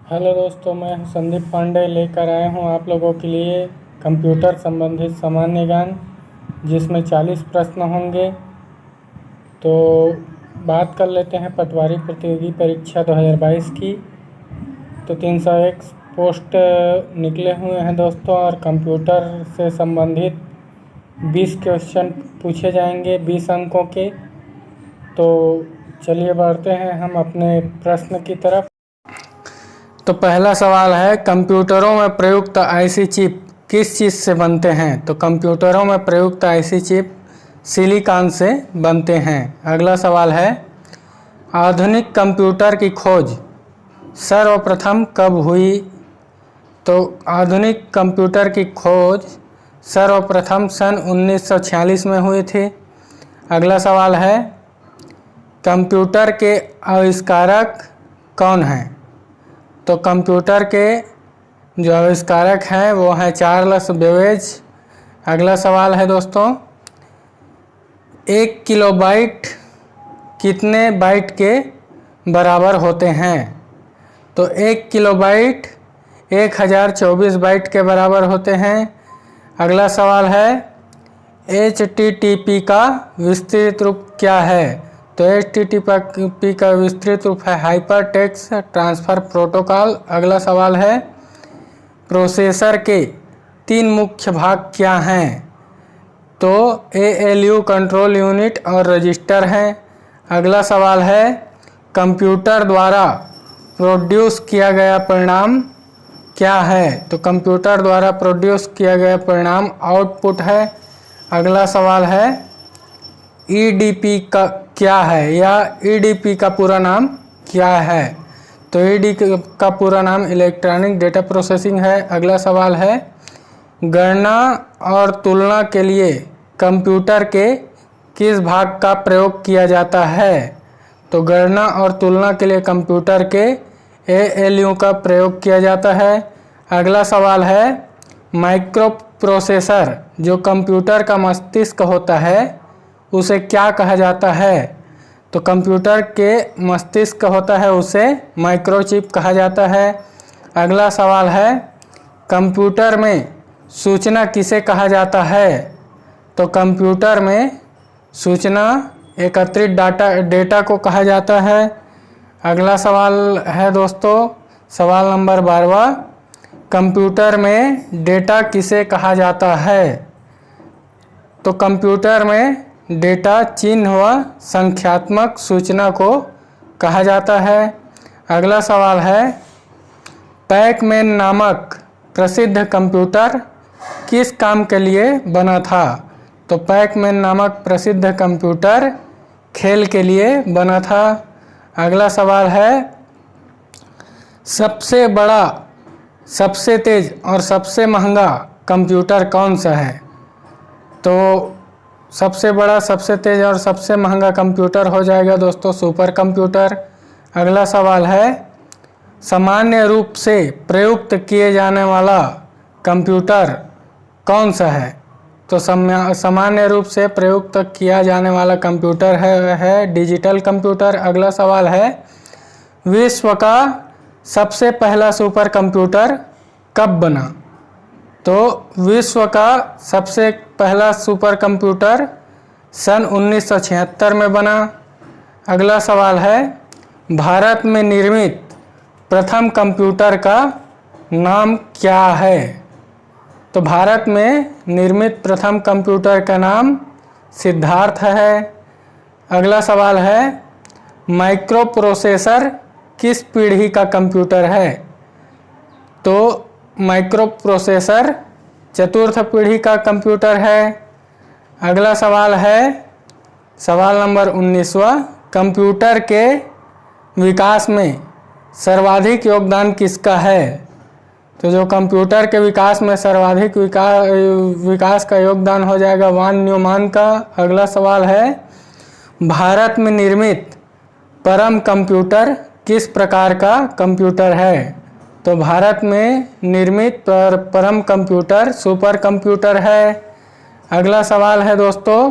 Hello दोस्तों, मैं हूं संदीप पांडे। लेकर आया हूं आप लोगों के लिए कंप्यूटर संबंधित सामान्य ज्ञान, जिसमें 40 प्रश्न होंगे। तो बात कर लेते हैं पटवारी प्रतियोगी परीक्षा 2022 की। तो 301 पोस्ट निकले हुए हैं दोस्तों, और कंप्यूटर से संबंधित 20 क्वेश्चन पूछे जाएंगे 20 अंकों के। तो चलिए बढ़ते हैं हम अपने प्रश्न की तरफ। तो पहला सवाल है, कंप्यूटरों में प्रयुक्त आईसी चिप किस चीज़ से बनते हैं? तो कंप्यूटरों में प्रयुक्त आईसी चिप सिलिकॉन से बनते हैं। अगला सवाल है, आधुनिक कंप्यूटर की खोज सर्वप्रथम कब हुई? तो आधुनिक कंप्यूटर की खोज सर्वप्रथम सन 1946 में हुई थी। अगला सवाल है, कंप्यूटर के आविष्कारक कौन हैं? तो कंप्यूटर के जो आविष्कारक हैं वो हैं चार्ल्स बेबेज। अगला सवाल है दोस्तों, 1 किलोबाइट कितने बाइट के बराबर होते हैं? तो 1 किलोबाइट 1024 बाइट के बराबर होते हैं। अगला सवाल है, HTTP का विस्तृत रूप क्या है? तो HTTP का विस्तृत रूप है हाइपर टेक्स्ट ट्रांसफ़र प्रोटोकॉल। अगला सवाल है, प्रोसेसर के 3 मुख्य भाग क्या हैं? तो ALU कंट्रोल यूनिट और रजिस्टर हैं। अगला सवाल है, कंप्यूटर द्वारा प्रोड्यूस किया गया परिणाम क्या है? तो कंप्यूटर द्वारा प्रोड्यूस किया गया परिणाम आउटपुट है। अगला सवाल है, EDP का क्या है, या EDP का पूरा नाम क्या है? तो EDP का पूरा नाम इलेक्ट्रॉनिक डेटा प्रोसेसिंग है। अगला सवाल है, गणना और तुलना के लिए कंप्यूटर के किस भाग का प्रयोग किया जाता है? तो गणना और तुलना के लिए कंप्यूटर के ALU का प्रयोग किया जाता है। अगला सवाल है, माइक्रो प्रोसेसर जो कंप्यूटर का मस्तिष्क होता है उसे क्या कहा जाता है? तो कंप्यूटर के मस्तिष्क होता है उसे माइक्रोचिप कहा जाता है। अगला सवाल है, कंप्यूटर में सूचना किसे कहा जाता है? तो कंप्यूटर में सूचना एकत्रित डेटा को कहा जाता है। अगला सवाल है दोस्तों, सवाल नंबर 12, कंप्यूटर में डेटा किसे कहा जाता है? तो कंप्यूटर में डेटा चिन्ह व संख्यात्मक सूचना को कहा जाता है। अगला सवाल है, पैकमैन नामक प्रसिद्ध कंप्यूटर किस काम के लिए बना था? तो पैकमैन नामक प्रसिद्ध कंप्यूटर खेल के लिए बना था। अगला सवाल है, सबसे बड़ा, सबसे तेज और सबसे महंगा कंप्यूटर कौन सा है? तो सबसे बड़ा, सबसे तेज और सबसे महंगा कंप्यूटर हो जाएगा दोस्तों सुपर कंप्यूटर। अगला सवाल है, सामान्य रूप से प्रयुक्त किए जाने वाला कंप्यूटर कौन सा है? तो सामान्य रूप से प्रयुक्त किया जाने वाला कंप्यूटर है डिजिटल कंप्यूटर। अगला सवाल है, विश्व का सबसे पहला सुपर कंप्यूटर कब बना? तो विश्व का सबसे पहला सुपर कंप्यूटर सन 1976 में बना। अगला सवाल है, भारत में निर्मित प्रथम कंप्यूटर का नाम क्या है? तो भारत में निर्मित प्रथम कंप्यूटर का नाम सिद्धार्थ है। अगला सवाल है, माइक्रो प्रोसेसर किस पीढ़ी का कंप्यूटर है? तो माइक्रो प्रोसेसर चतुर्थ पीढ़ी का कंप्यूटर है। अगला सवाल है, सवाल नंबर 19वां, कंप्यूटर के विकास में सर्वाधिक योगदान किसका है? तो जो कंप्यूटर के विकास में सर्वाधिक विकास का योगदान हो जाएगा वान न्यूमान का। अगला सवाल है, भारत में निर्मित परम कंप्यूटर किस प्रकार का कंप्यूटर है? तो भारत में निर्मित परम कंप्यूटर सुपर कंप्यूटर है। अगला सवाल है दोस्तों,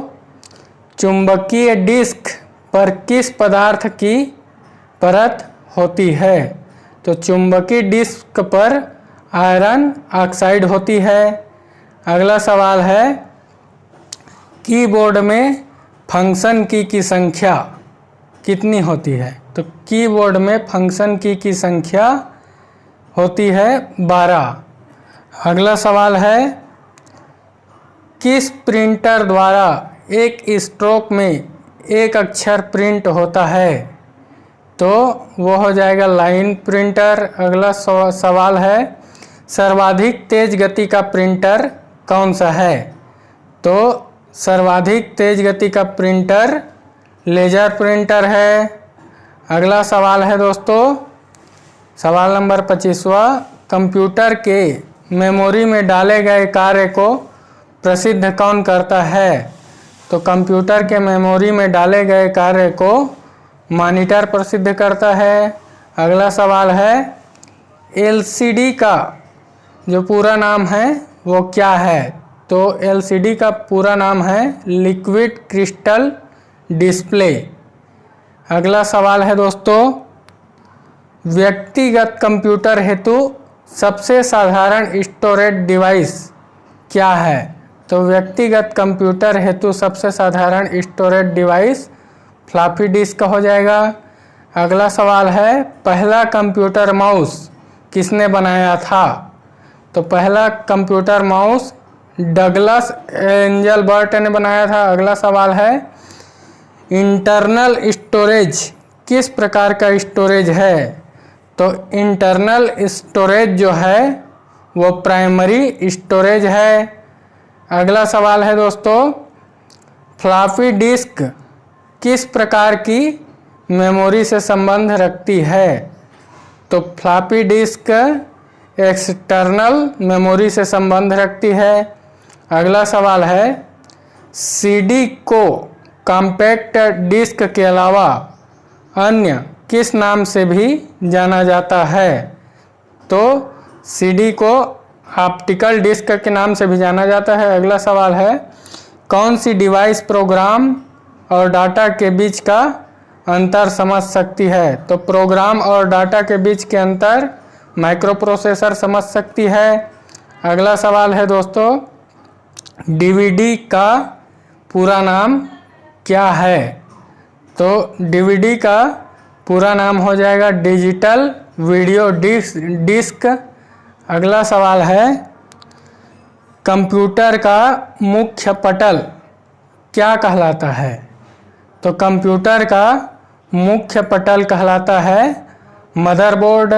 चुंबकीय डिस्क पर किस पदार्थ की परत होती है? तो चुंबकीय डिस्क पर आयरन ऑक्साइड होती है। अगला सवाल है कीबोर्ड में फंक्शन की संख्या कितनी होती है? तो कीबोर्ड में फंक्शन की संख्या होती है 12। अगला सवाल है किस प्रिंटर द्वारा एक स्ट्रोक में एक अक्षर प्रिंट होता है? तो वो हो जाएगा लाइन प्रिंटर। अगला सवाल है सर्वाधिक तेज गति का प्रिंटर कौन सा है? तो सर्वाधिक तेज गति का प्रिंटर लेजर प्रिंटर है। अगला सवाल है दोस्तों सवाल नंबर 25वां, कंप्यूटर के मेमोरी में डाले गए कार्य को प्रसिद्ध कौन करता है? तो कंप्यूटर के मेमोरी में डाले गए कार्य को मॉनिटर प्रसिद्ध करता है। अगला सवाल है एलसीडी का जो पूरा नाम है वो क्या है? तो एलसीडी का पूरा नाम है लिक्विड क्रिस्टल डिस्प्ले। अगला सवाल है दोस्तों व्यक्तिगत कंप्यूटर हेतु सबसे साधारण स्टोरेज डिवाइस क्या है? तो व्यक्तिगत कंप्यूटर हेतु सबसे साधारण स्टोरेज डिवाइस फ्लॉपी डिस्क हो जाएगा। अगला सवाल है पहला कंप्यूटर माउस किसने बनाया था? तो पहला कंप्यूटर माउस डगलस एंजलबर्ट ने बनाया था। अगला सवाल है इंटरनल स्टोरेज किस प्रकार का स्टोरेज है? तो इंटरनल स्टोरेज जो है वो प्राइमरी स्टोरेज है। अगला सवाल है दोस्तों फ्लॉपी डिस्क किस प्रकार की मेमोरी से संबंध रखती है? तो फ्लॉपी डिस्क एक्सटर्नल मेमोरी से संबंध रखती है। अगला सवाल है सीडी को कॉम्पैक्ट डिस्क के अलावा अन्य किस नाम से भी जाना जाता है? तो सीडी को ऑप्टिकल डिस्क के नाम से भी जाना जाता है। अगला सवाल है कौन सी डिवाइस प्रोग्राम और डाटा के बीच का अंतर समझ सकती है? तो प्रोग्राम और डाटा के बीच के अंतर माइक्रो प्रोसेसर समझ सकती है। अगला सवाल है दोस्तों डीवीडी का पूरा नाम क्या है? तो डीवीडी का पूरा नाम हो जाएगा डिजिटल वीडियो डिस्क। अगला सवाल है कंप्यूटर का मुख्य पटल क्या कहलाता है? तो कंप्यूटर का मुख्य पटल कहलाता है मदरबोर्ड।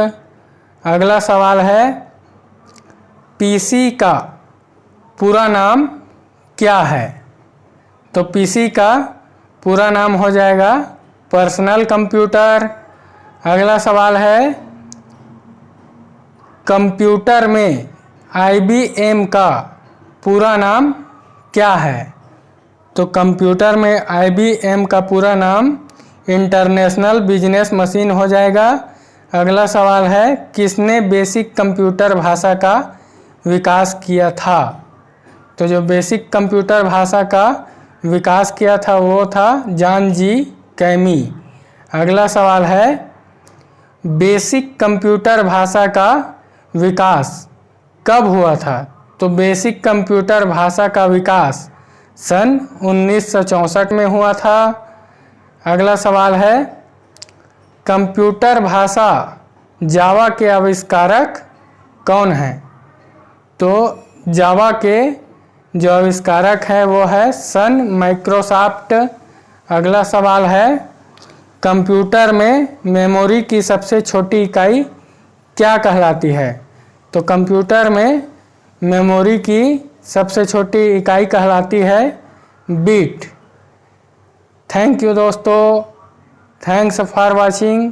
अगला सवाल है पीसी का पूरा नाम क्या है? तो पीसी का पूरा नाम हो जाएगा पर्सनल कंप्यूटर। अगला सवाल है कंप्यूटर में आईबीएम का पूरा नाम क्या है? तो कंप्यूटर में आईबीएम का पूरा नाम इंटरनेशनल बिजनेस मशीन हो जाएगा। अगला सवाल है किसने बेसिक कंप्यूटर भाषा का विकास किया था? तो जो बेसिक कंप्यूटर भाषा का विकास किया था वो था जॉन जी कैमी। अगला सवाल है बेसिक कंप्यूटर भाषा का विकास कब हुआ था? तो बेसिक कंप्यूटर भाषा का विकास सन 1964 में हुआ था। अगला सवाल है कंप्यूटर भाषा जावा के आविष्कारक कौन है? तो जावा के जो आविष्कारक है वो है सन माइक्रोसॉफ्ट। अगला सवाल है कंप्यूटर में मेमोरी की सबसे छोटी इकाई क्या कहलाती है? तो कंप्यूटर में मेमोरी की सबसे छोटी इकाई कहलाती है बिट। थैंक यू दोस्तों, थैंक्स फॉर वाचिंग।